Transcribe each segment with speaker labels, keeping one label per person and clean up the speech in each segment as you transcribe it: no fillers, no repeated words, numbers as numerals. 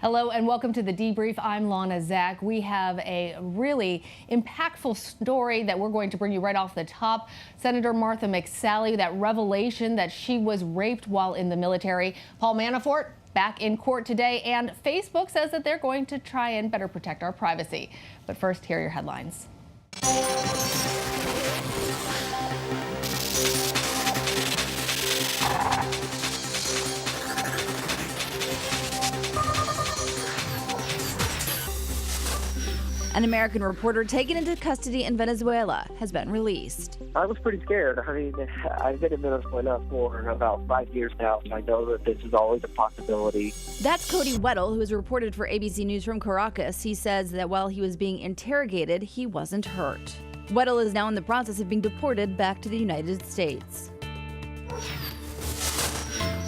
Speaker 1: Hello and welcome to the Debrief. I'm Lana Zach. We have a really impactful story that we're going to bring you right off the top. Senator Martha McSally, that revelation that she was raped while in the military. Paul Manafort back in court today, and Facebook says that they're going to try and better protect our privacy. But first, here are your headlines.
Speaker 2: An American reporter taken into custody in Venezuela has been released.
Speaker 3: I was pretty scared. I mean, I've been in Venezuela for about 5 years now, so I know that this is always a possibility.
Speaker 2: That's Cody Weddle, who has reported for ABC News from Caracas. He says that while he was being interrogated, he wasn't hurt. Weddle is now in the process of being deported back to the United States.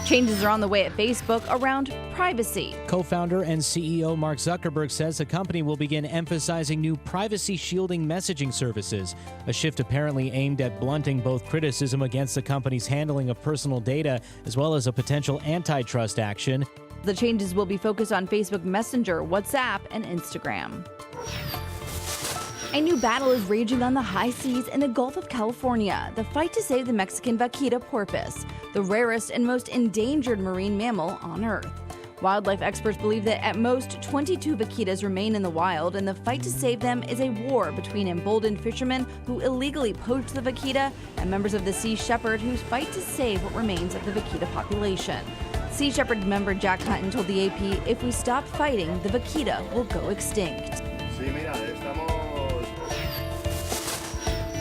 Speaker 2: Changes are on the way at Facebook around privacy.
Speaker 4: Co-founder and CEO Mark Zuckerberg says the company will begin emphasizing new privacy-shielding messaging services, a shift apparently aimed at blunting both criticism against the company's handling of personal data as well as a potential antitrust action.
Speaker 2: The changes will be focused on Facebook Messenger, WhatsApp, and Instagram. A new battle is raging on the high seas in the Gulf of California, the fight to save the Mexican vaquita porpoise, the rarest and most endangered marine mammal on Earth. Wildlife experts believe that at most 22 vaquitas remain in the wild, and the fight to save them is a war between emboldened fishermen who illegally poach the vaquita and members of the Sea Shepherd who fight to save what remains of the vaquita population. Sea Shepherd member Jack Hutton told the AP, "If we stop fighting, the vaquita will go extinct."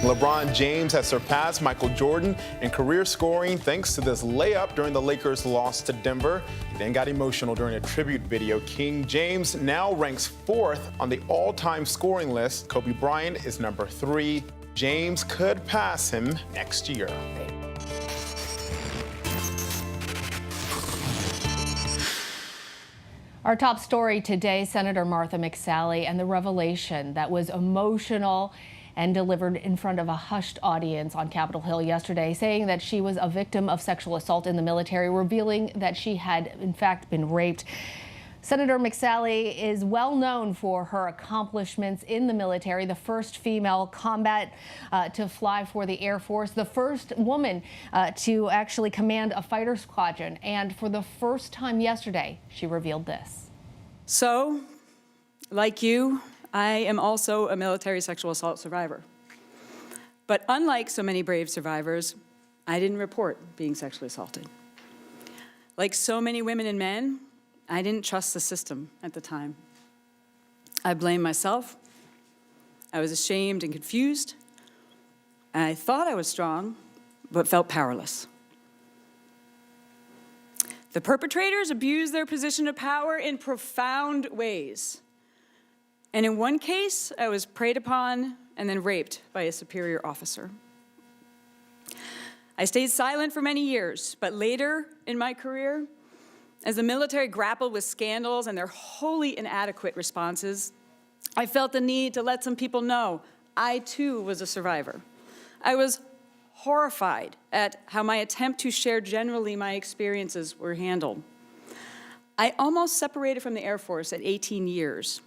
Speaker 5: LeBron James has surpassed Michael Jordan in career scoring thanks to this layup during the Lakers' loss to Denver. He then got emotional during a tribute video. King James now ranks 4th on the all-time scoring list. Kobe Bryant is number 3. James could pass him next year.
Speaker 1: Our top story today, Senator Martha McSally and the revelation that was emotional and delivered in front of a hushed audience on Capitol Hill yesterday, saying that she was a victim of sexual assault in the military, revealing that she had in fact been raped. Senator McSally is well known for her accomplishments in the military, the first female combat to fly for the Air Force, the first woman to actually command a fighter squadron, and for the first time yesterday, she revealed this.
Speaker 6: So, like you, I am also a military sexual assault survivor. But unlike so many brave survivors, I didn't report being sexually assaulted. Like so many women and men, I didn't trust the system at the time. I blamed myself. I was ashamed and confused. And I thought I was strong, but felt powerless. The perpetrators abused their position of power in profound ways. And in one case, I was preyed upon and then raped by a superior officer. I stayed silent for many years, but later in my career, as the military grappled with scandals and their wholly inadequate responses, I felt the need to let some people know I too was a survivor. I was horrified at how my attempt to share generally my experiences were handled. I almost separated from the Air Force at 18 years.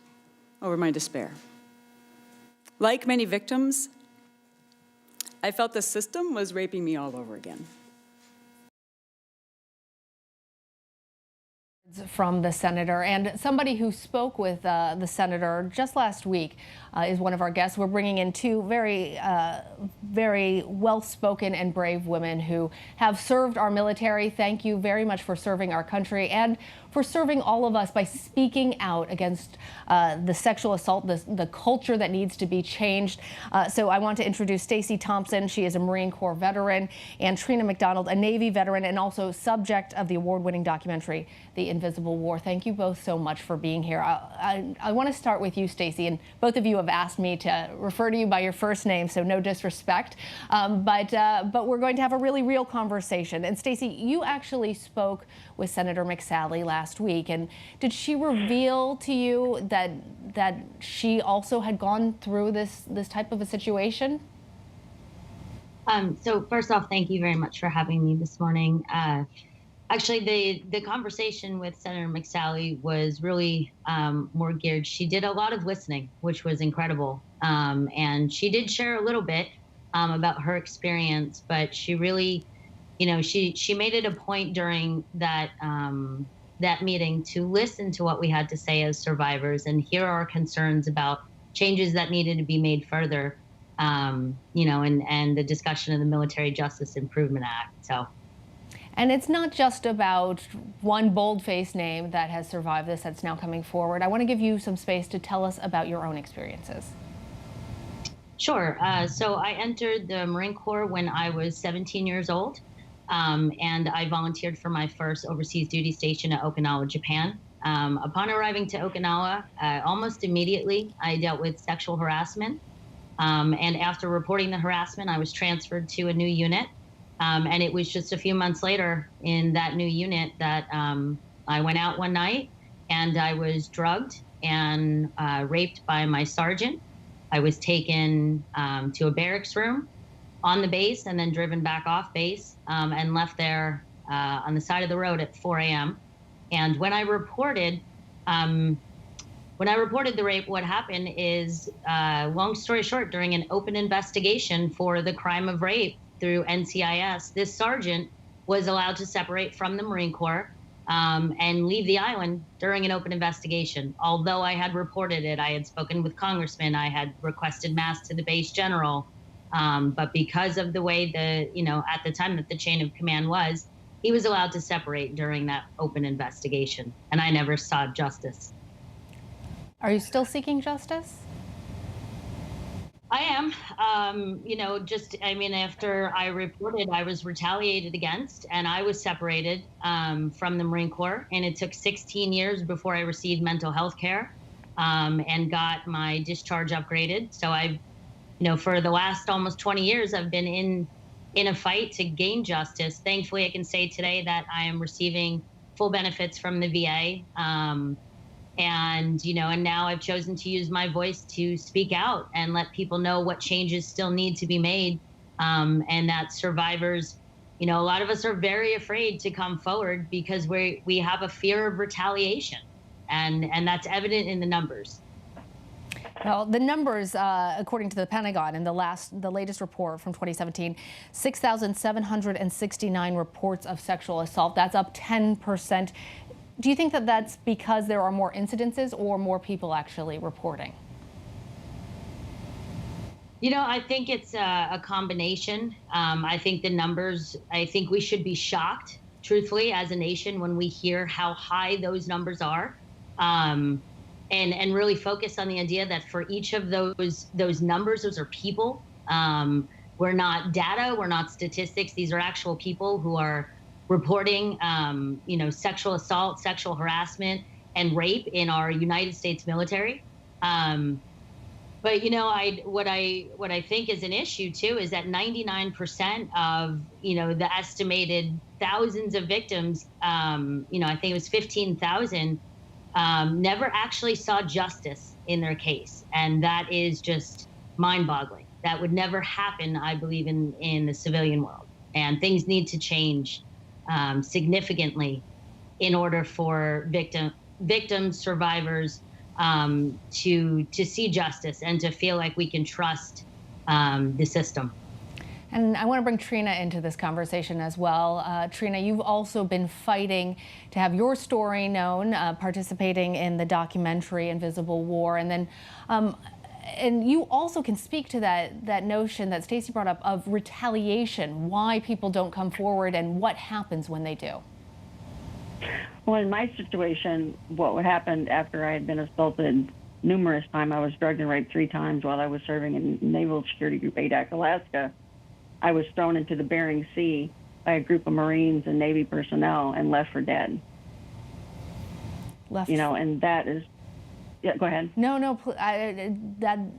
Speaker 6: Over my despair. Like many victims, I felt the system was raping me all over again.
Speaker 1: From the senator, and somebody who spoke with the senator just last week is one of our guests. We're bringing in two very well-spoken and brave women who have served our military. Thank you very much for serving our country and for serving all of us by speaking out against the sexual assault, the culture that needs to be changed. So I want to introduce Stacy Thompson. She is a Marine Corps veteran, and Trina McDonald, a Navy veteran and also subject of the award-winning documentary, The Invisible War. Thank you both so much for being here. I want to start with you, Stacy, and both of you have asked me to refer to you by your first name, so no disrespect. But we're going to have a really real conversation. And Stacy, you actually spoke with Senator McSally last week, and did she reveal to you that she also had gone through this type of a situation?
Speaker 7: So first off, thank you very much for having me this morning. Actually, the conversation with Senator McSally was really more geared. She did a lot of listening, which was incredible. And she did share a little bit about her experience, but she really, she made it a point during that that meeting to listen to what we had to say as survivors and hear our concerns about changes that needed to be made further, and the discussion of the Military Justice Improvement Act. So.
Speaker 1: And it's not just about one bold-faced name that has survived this that's now coming forward. I want to give you some space to tell us about your own experiences.
Speaker 7: Sure. So I entered the Marine Corps when I was 17 years old, and I volunteered for my first overseas duty station at Okinawa, Japan. Upon arriving to Okinawa, almost immediately, I dealt with sexual harassment. And after reporting the harassment, I was transferred to a new unit. And it was just a few months later in that new unit that I went out one night and I was drugged and raped by my sergeant. I was taken to a barracks room on the base and then driven back off base and left there on the side of the road at 4 a.m. And when I reported the rape, what happened is, long story short, during an open investigation for the crime of rape through NCIS, this sergeant was allowed to separate from the Marine Corps and leave the island during an open investigation. Although I had reported it, I had spoken with congressmen, I had requested mass to the base general, but because of the way at the time that the chain of command was, he was allowed to separate during that open investigation, and I never saw justice.
Speaker 1: Are you still seeking justice?
Speaker 7: I am. After I reported, I was retaliated against and I was separated from the Marine Corps. And it took 16 years before I received mental health care and got my discharge upgraded. So for the last almost 20 years, I've been in a fight to gain justice. Thankfully, I can say today that I am receiving full benefits from the VA. And now I've chosen to use my voice to speak out and let people know what changes still need to be made. And that survivors, a lot of us are very afraid to come forward because we have a fear of retaliation. And that's evident in the numbers.
Speaker 1: Well, the numbers, according to the Pentagon, in the latest report from 2017, 6,769 reports of sexual assault. That's up 10%. Do you think that that's because there are more incidences or more people actually reporting?
Speaker 7: I think it's a combination. I think the numbers, I think we should be shocked, truthfully, as a nation when we hear how high those numbers are. And really focus on the idea that for each of those numbers, those are people. We're not data, we're not statistics. These are actual people who are reporting, sexual assault, sexual harassment, and rape in our United States military. But what I think is an issue too is that 99% of the estimated thousands of victims, I think it was 15,000, never actually saw justice in their case, and that is just mind-boggling. That would never happen, I believe, in the civilian world, and things need to change significantly in order for victims, survivors to see justice and to feel like we can trust the system.
Speaker 1: And I want to bring Trina into this conversation as well. Trina, you've also been fighting to have your story known, participating in the documentary Invisible War, and then and you also can speak to that notion that Stacy brought up of retaliation, why people don't come forward and what happens when they do.
Speaker 8: Well, in my situation, what happened after I had been assaulted numerous times, I was drugged and raped 3 times while I was serving in Naval Security Group Adak, Alaska. I was thrown into the Bering Sea by a group of Marines and Navy personnel and left for dead. And that is, yeah, go ahead.
Speaker 1: No,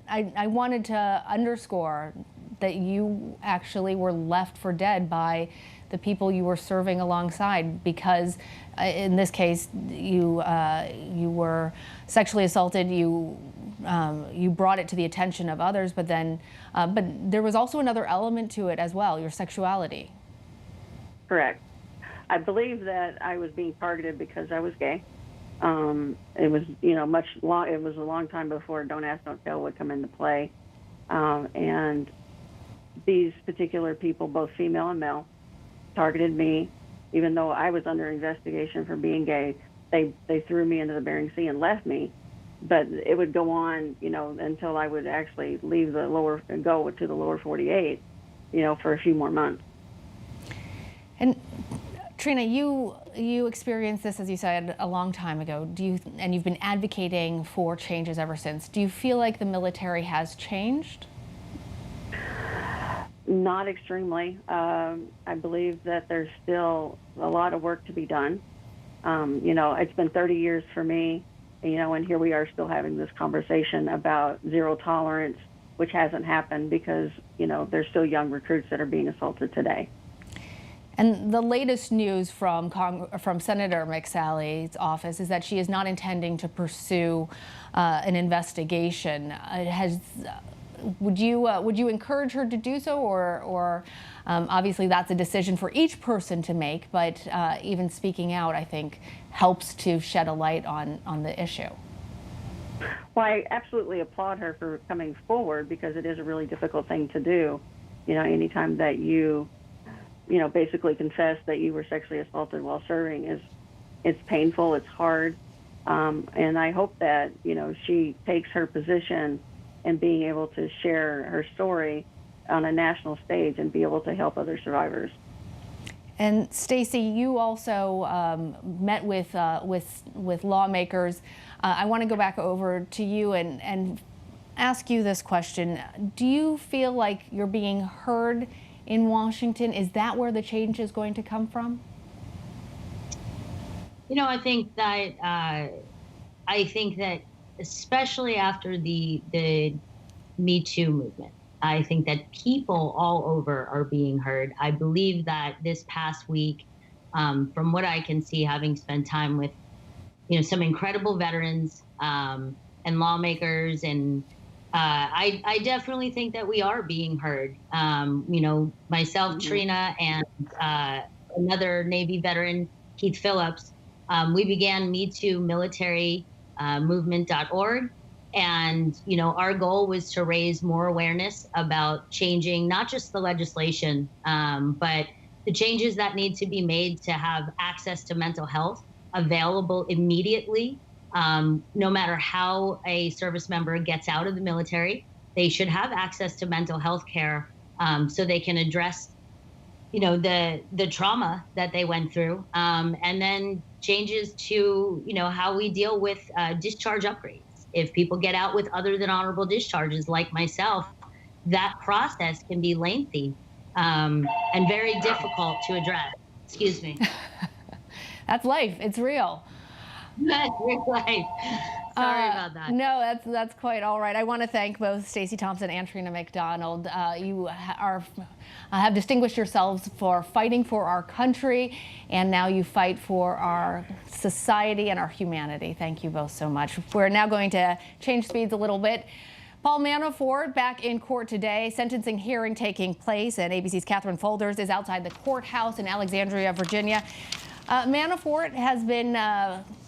Speaker 1: I wanted to underscore that you actually were left for dead by the people you were serving alongside, because in this case, you were sexually assaulted. You brought it to the attention of others, but there was also another element to it as well, your sexuality.
Speaker 8: Correct. I believe that I was being targeted because I was gay. It was, it was a long time before Don't Ask, Don't Tell would come into play. And these particular people, both female and male, targeted me. Even though I was under investigation for being gay, they threw me into the Bering Sea and left me. But it would go on, until I would actually leave go to the lower 48, for a few more months.
Speaker 1: And Trina, you experienced this, as you said, a long time ago. And you've been advocating for changes ever since. Do you feel like the military has changed?
Speaker 8: Not extremely. I believe that there's still a lot of work to be done. It's been 30 years for me, and here we are still having this conversation about zero tolerance, which hasn't happened because, there's still young recruits that are being assaulted today.
Speaker 1: And the latest news from Senator McSally's office is that she is not intending to pursue an investigation. Would you encourage her to do so, or obviously that's a decision for each person to make, but even speaking out, I think, helps to shed a light on the issue.
Speaker 8: Well, I absolutely applaud her for coming forward because it is a really difficult thing to do. Anytime that you basically confess that you were sexually assaulted while serving it's painful, it's hard, and I hope that she takes her position and being able to share her story on a national stage and be able to help other survivors.
Speaker 1: And Stacy, you also met with lawmakers. I want to go back over to you and ask you this question. Do you feel like you're being heard in Washington? Is that where the change is going to come from?
Speaker 7: I think that especially after the Me Too movement, I think that people all over are being heard. I believe that this past week, from what I can see, having spent time with, some incredible veterans and lawmakers, and I definitely think that we are being heard. Myself, Trina, and another Navy veteran, Keith Phillips, we began Me Too Military movement.org. And, our goal was to raise more awareness about changing not just the legislation, but the changes that need to be made to have access to mental health available immediately. No matter how a service member gets out of the military, they should have access to mental health care so they can address, the trauma that they went through. And then changes to, how we deal with discharge upgrades. If people get out with other than honorable discharges, like myself, that process can be lengthy and very difficult to address. Excuse me.
Speaker 1: That's life. It's real.
Speaker 7: That's real life. Sorry about that.
Speaker 1: No, that's quite all right. I want to thank both Stacy Thompson and Trina McDonald. You have distinguished yourselves for fighting for our country, and now you fight for our society and our humanity. Thank you both so much. We're now going to change speeds a little bit. Paul Manafort back in court today. Sentencing hearing taking place, and ABC's Catherine Folders is outside the courthouse in Alexandria, Virginia. Manafort has been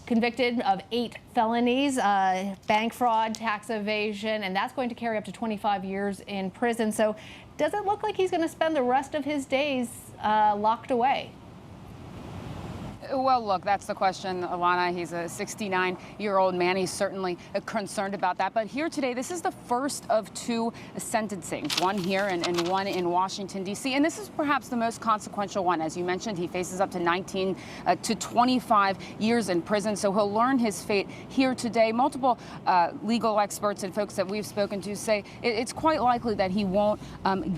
Speaker 1: convicted of 8 felonies, bank fraud, tax evasion, and that's going to carry up to 25 years in prison. So does it look like he's going to spend the rest of his days locked away?
Speaker 9: Well, look, that's the question, Alana. He's a 69-year-old man. He's certainly concerned about that. But here today, this is the first of 2 sentencings, one here and one in Washington, D.C. And this is perhaps the most consequential one. As you mentioned, he faces up to 19 to 25 years in prison. So he'll learn his fate here today. Multiple legal experts and folks that we've spoken to say it's quite likely that he won't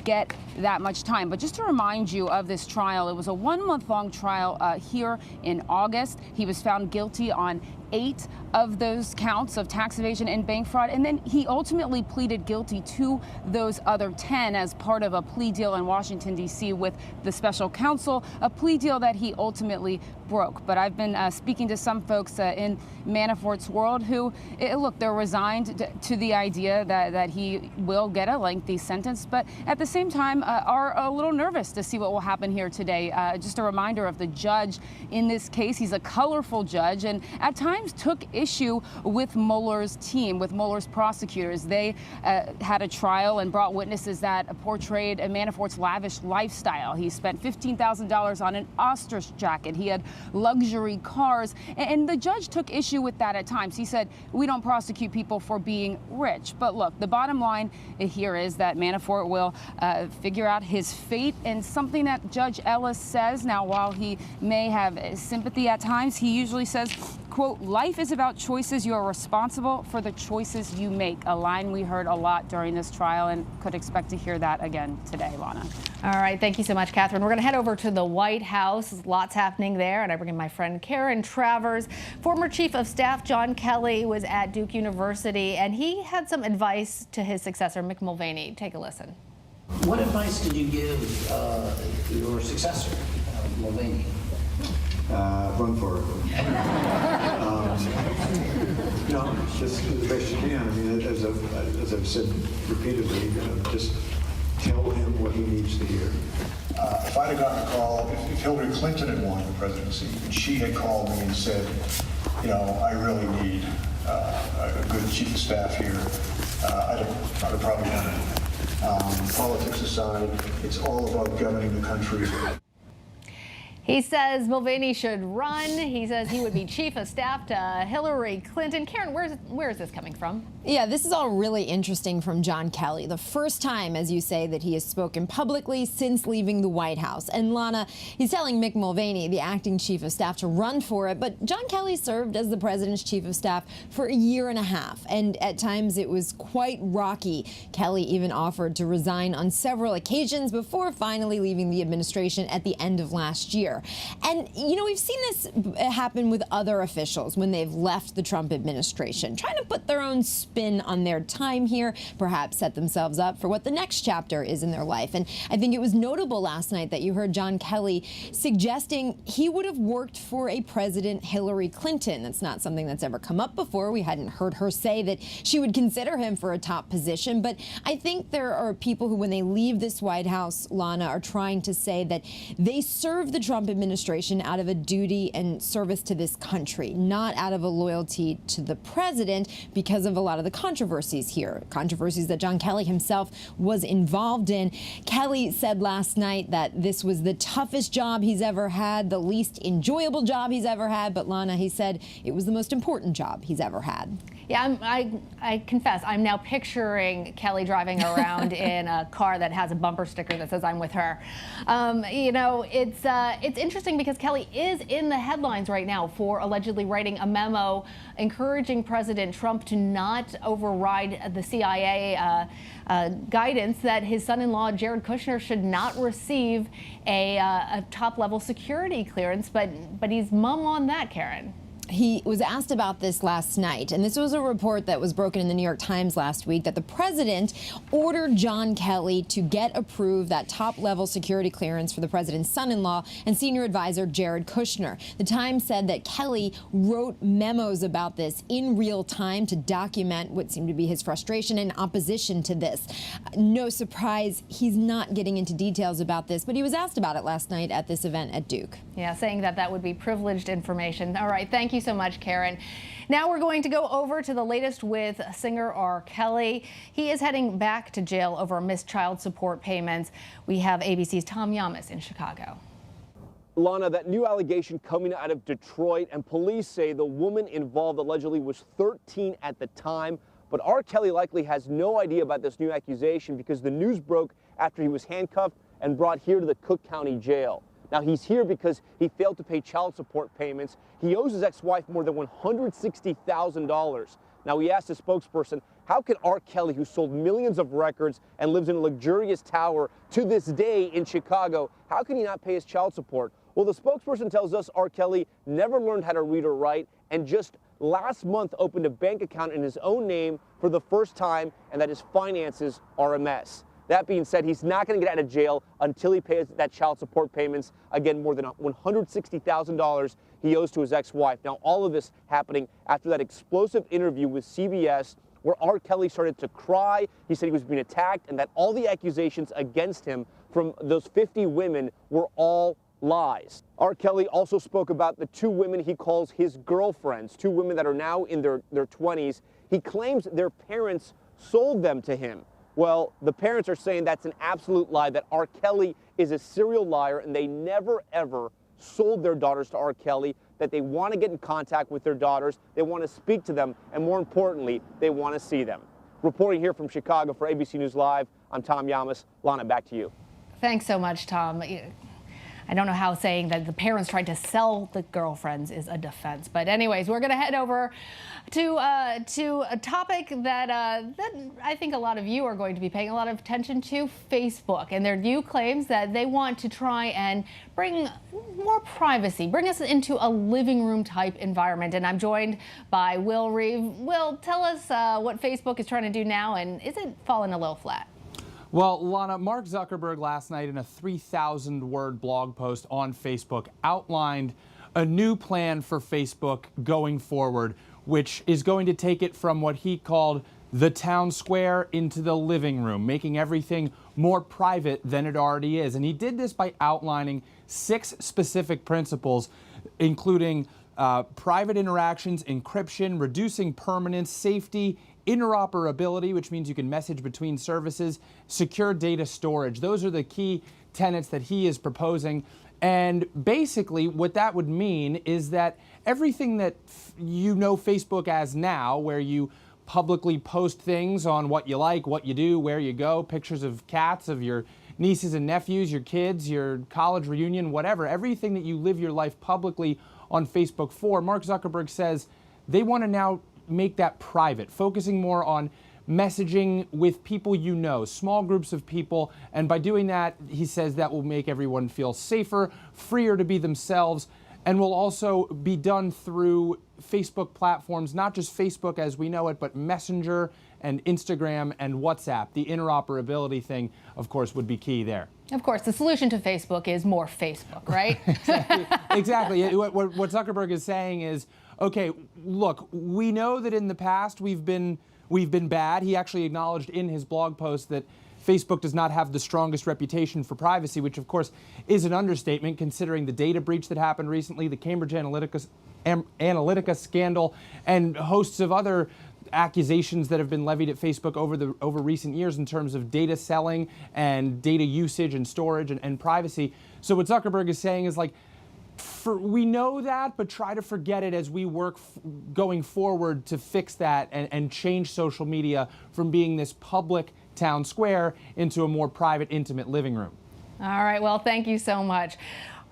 Speaker 9: get that much time. But just to remind you of this trial, it was a 1-month-long trial here in August. He was found guilty on 8 of those counts of tax evasion and bank fraud, and then he ultimately pleaded guilty to those other 10 as part of a plea deal in Washington, D.C. with the special counsel, a plea deal that he ultimately broke. But I've been speaking to some folks in Manafort's world who, look, they're resigned to the idea that he will get a lengthy sentence, but at the same time are a little nervous to see what will happen here today. Just a reminder of the judge in this case. He's a colorful judge and at times took issue with Mueller's team, with Mueller's prosecutors. They had a trial and brought witnesses that portrayed Manafort's lavish lifestyle. He spent $15,000 on an ostrich jacket. He had luxury cars, and the judge took issue with that at times. He said, we don't prosecute people for being rich. But look, the bottom line here is that Manafort will figure out his fate, and something that Judge Ellis says, now while he may have sympathy at times, he usually says, quote, life is about choices. You are responsible for the choices you make. A line we heard a lot during this trial and could expect to hear that again today, Lana.
Speaker 1: All right. Thank you so much, Catherine. We're going to head over to the White House. Lots happening there. And I bring in my friend Karen Travers. Former Chief of Staff John Kelly was at Duke University, and he had some advice to his successor, Mick Mulvaney. Take a listen.
Speaker 10: What advice did you give your successor, Mulvaney?
Speaker 11: Run for it. Just do the best you can. I mean, as I've said repeatedly, just tell him what he needs to hear.
Speaker 12: If I'd have gotten a call, if Hillary Clinton had won the presidency, and she had called me and said, I really need a good chief of staff here, I'd have probably done it. Politics aside, it's all about governing the country.
Speaker 1: He says Mulvaney should run. He says he would be chief of staff to Hillary Clinton. Karen, where is this coming from?
Speaker 13: Yeah, this is all really interesting from John Kelly. The first time, as you say, that he has spoken publicly since leaving the White House. And Lana, he's telling Mick Mulvaney, the acting chief of staff, to run for it. But John Kelly served as the president's chief of staff for a year and a half. And at times it was quite rocky. Kelly even offered to resign on several occasions before finally leaving the administration at the end of last year. And, we've seen this happen with other officials when they've left the Trump administration, trying to put their own spin on their time here, perhaps set themselves up for what the next chapter is in their life. And I think it was notable last night that you heard John Kelly suggesting he would have worked for a President Hillary Clinton. That's not something that's ever come up before. We hadn't heard her say that she would consider him for a top position. But I think there are people who, when they leave this White House, Lana, are trying to say that they serve the Trump administration out of a duty and service to this country, not out of a loyalty to the president because of a lot of the controversies here, controversies that John Kelly himself was involved in. Kelly said last night that this was the toughest job he's ever had, the least enjoyable job he's ever had. But Lana, he said it was the most important job he's ever had.
Speaker 1: Yeah, I confess, I'm now picturing Kelly driving around in a car that has a bumper sticker that says "I'm with her." It's interesting because Kelly is in the headlines right now for allegedly writing a memo encouraging President Trump to not override the CIA guidance that his son-in-law Jared Kushner should not receive a top-level security clearance. But he's mum on that, Karen.
Speaker 13: He was asked about this last night, and this was a report that was broken in the New York Times last week, that the president ordered John Kelly to get approved that top-level security clearance for the president's son-in-law and senior advisor Jared Kushner. The Times said that Kelly wrote memos about this in real time to document what seemed to be his frustration and opposition to this. No surprise, he's not getting into details about this, but he was asked about it last night at this event at Duke.
Speaker 1: Yeah, saying that would be privileged information. All right, thank you so much, Karen. Now we're going to go over to the latest with singer R. Kelly. He is heading back to jail over missed child support payments. We have ABC's Tom Yamas in Chicago.
Speaker 14: Lana, that new allegation coming out of Detroit, and police say the woman involved allegedly was 13 at the time. But R. Kelly likely has no idea about this new accusation because the news broke after he was handcuffed and brought here to the Cook County Jail. Now, he's here because he failed to pay child support payments. He owes his ex-wife more than $160,000. Now, we asked his spokesperson, how can R. Kelly, who sold millions of records and lives in a luxurious tower to this day in Chicago, how can he not pay his child support? Well, the spokesperson tells us R. Kelly never learned how to read or write and just last month opened a bank account in his own name for the first time and that his finances are a mess. That being said, he's not going to get out of jail until he pays that child support payments. Again, more than $160,000 he owes to his ex-wife. Now, all of this happening after that explosive interview with CBS where R. Kelly started to cry. He said he was being attacked and that all the accusations against him from those 50 women were all lies. R. Kelly also spoke about the 2 women he calls his girlfriends, 2 women that are now in their 20s. He claims their parents sold them to him. Well, the parents are saying that's an absolute lie, that R. Kelly is a serial liar and they never, ever sold their daughters to R. Kelly, that they want to get in contact with their daughters, they want to speak to them, and more importantly, they want to see them. Reporting here from Chicago for ABC News Live, I'm Tom Yamas. Lana, back to you.
Speaker 1: Thanks so much, Tom. I don't know how saying that the parents tried to sell the girlfriends is a defense. But anyways, we're going to head over to a topic that I think a lot of you are going to be paying a lot of attention to, Facebook. And their new claims that they want to try and bring more privacy, bring us into a living room type environment. And I'm joined by Will Reeve. Will, tell us what Facebook is trying to do now, and is it falling a little flat?
Speaker 15: Well, Lana, Mark Zuckerberg last night in a 3,000-word blog post on Facebook outlined a new plan for Facebook going forward, which is going to take it from what he called the town square into the living room, making everything more private than it already is. And he did this by outlining 6 specific principles, including private interactions, encryption, reducing permanence, safety, interoperability, which means you can message between services, secure data storage. Those are the key tenets that he is proposing. And basically what that would mean is that everything that you know Facebook as now, where you publicly post things on what you like, what you do, where you go, pictures of cats, of your nieces and nephews, your kids, your college reunion, whatever, everything that you live your life publicly on Facebook for, Mark Zuckerberg says they want to now make that private, focusing more on messaging with people you know, small groups of people. And by doing that, he says that will make everyone feel safer, freer to be themselves, and will also be done through Facebook platforms, not just Facebook as we know it, but Messenger and Instagram and WhatsApp. The interoperability thing, of course, would be key there.
Speaker 1: Of course, the solution to Facebook is more Facebook, right?
Speaker 15: Exactly. What Zuckerberg is saying is, okay, look, we know that in the past we've been bad. He actually acknowledged in his blog post that Facebook does not have the strongest reputation for privacy, which of course is an understatement considering the data breach that happened recently, the Cambridge Analytica scandal, and hosts of other accusations that have been levied at Facebook over recent years in terms of data selling and data usage and storage and privacy. So what Zuckerberg is saying is like, we know that, but try to forget it as we work going forward to fix that and change social media from being this public town square into a more private, intimate living room.
Speaker 1: All right, well, thank you so much.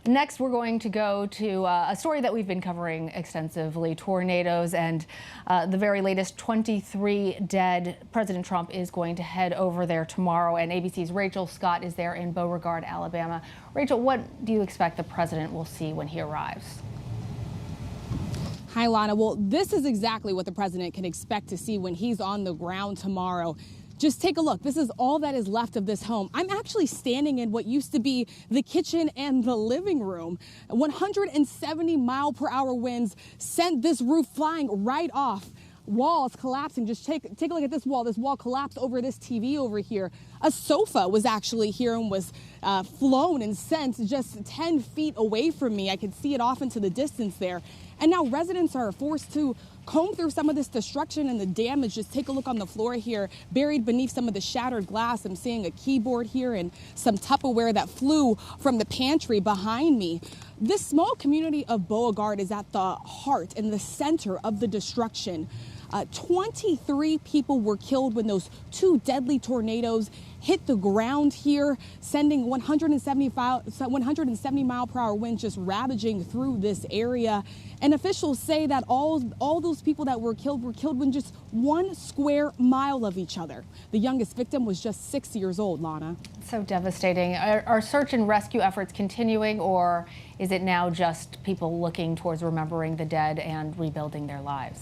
Speaker 1: Next, we're going to go to a story that we've been covering extensively, tornadoes and the very latest 23 dead. President Trump is going to head over there tomorrow, and ABC's Rachel Scott is there in Beauregard, Alabama. Rachel, what do you expect the president will see when he arrives?
Speaker 16: Hi, Lana. Well, this is exactly what the president can expect to see when he's on the ground tomorrow. Just take a look. This is all that is left of this home. I'm actually standing in what used to be the kitchen and the living room. 170-mile-per-hour winds sent this roof flying right off. Walls collapsing. Just take a look at this wall. This wall collapsed over this TV over here. A sofa was actually here and was flown and sent just 10 feet away from me. I could see it off into the distance there. And now residents are forced to comb through some of this destruction and the damage. Just take a look on the floor here, buried beneath some of the shattered glass. I'm seeing a keyboard here and some Tupperware that flew from the pantry behind me. This small community of Beauregard is at the heart and the center of the destruction. 23 people were killed when those 2 deadly tornadoes hit the ground here, sending 170 mile per hour winds just ravaging through this area. And officials say that all those people that were killed within just 1 square mile of each other. The youngest victim was just 6 years old, Lana.
Speaker 1: So devastating. Are search and rescue efforts continuing, or is it now just people looking towards remembering the dead and rebuilding their lives?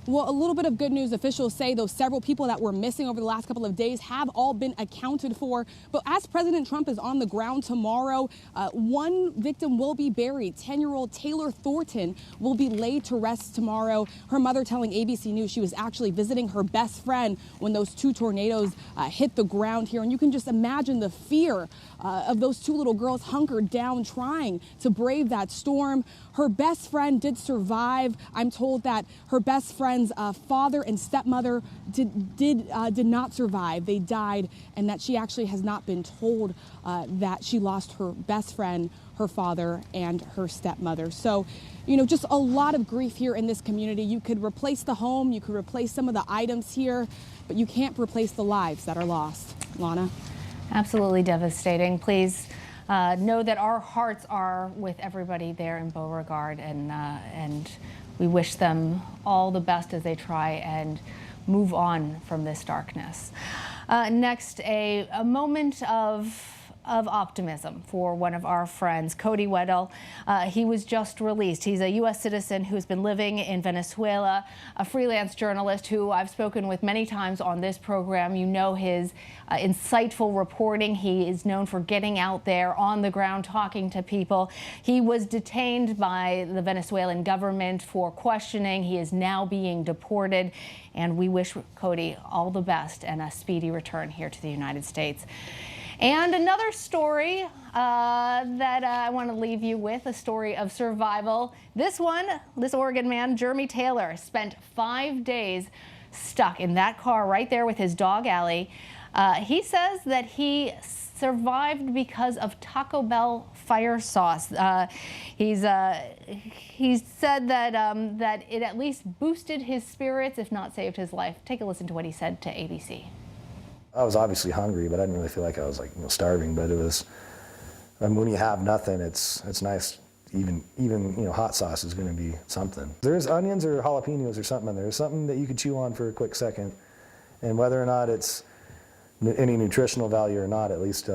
Speaker 16: Well, a little bit of good news. Officials say those several people that were missing over the last couple of days have all been accounted for. But as President Trump is on the ground tomorrow, one victim will be buried. 10-year-old Taylor Thornton will be laid to rest tomorrow. Her mother telling ABC News she was actually visiting her best friend when those 2 tornadoes hit the ground here. And you can just imagine the fear of those 2 little girls hunkered down trying to brave that storm. Her best friend did survive. I'm told that her best friend's father and stepmother did not survive. They died, and that she actually has not been told that she lost her best friend, her father, and her stepmother. So, you know, just a lot of grief here in this community. You could replace the home, you could replace some of the items here, but you can't replace the lives that are lost. Lana?
Speaker 1: Absolutely devastating. Please know that our hearts are with everybody there in Beauregard, and we wish them all the best as they try and move on from this darkness. Next, a moment of optimism for one of our friends, Cody Weddle. He was just released. He's a U.S. citizen who's been living in Venezuela, a freelance journalist who I've spoken with many times on this program. You know his insightful reporting. He is known for getting out there on the ground, talking to people. He was detained by the Venezuelan government for questioning. He is now being deported, and we wish Cody all the best and a speedy return here to the United States. And another story that I want to leave you with, a story of survival. This Oregon man, Jeremy Taylor, spent 5 days stuck in that car right there with his dog, Allie. He says that he survived because of Taco Bell fire sauce. He said that it at least boosted his spirits, if not saved his life. Take a listen to what he said to ABC.
Speaker 17: I was obviously hungry, but I didn't really feel like I was starving. But it was, when you have nothing, it's nice. Even hot sauce is going to be something. There's onions or jalapenos or something in there. There's something that you could chew on for a quick second, and whether or not it's any nutritional value or not, at least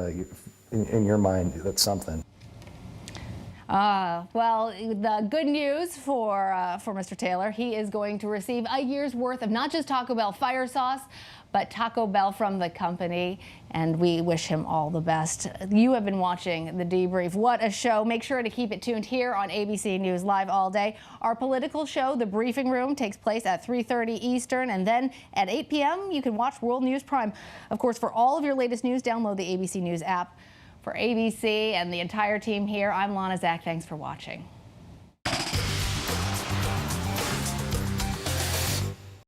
Speaker 17: in your mind, that's something.
Speaker 1: Well, the good news for Mr. Taylor, he is going to receive a year's worth of not just Taco Bell fire sauce, but Taco Bell from the company, and we wish him all the best. You have been watching The Debrief. What a show. Make sure to keep it tuned here on ABC News Live all day. Our political show, The Briefing Room, takes place at 3:30 Eastern, and then at 8 p.m. you can watch World News Prime. Of course, for all of your latest news, download the ABC News app. For ABC and the entire team here, I'm Lana Zach. Thanks for watching.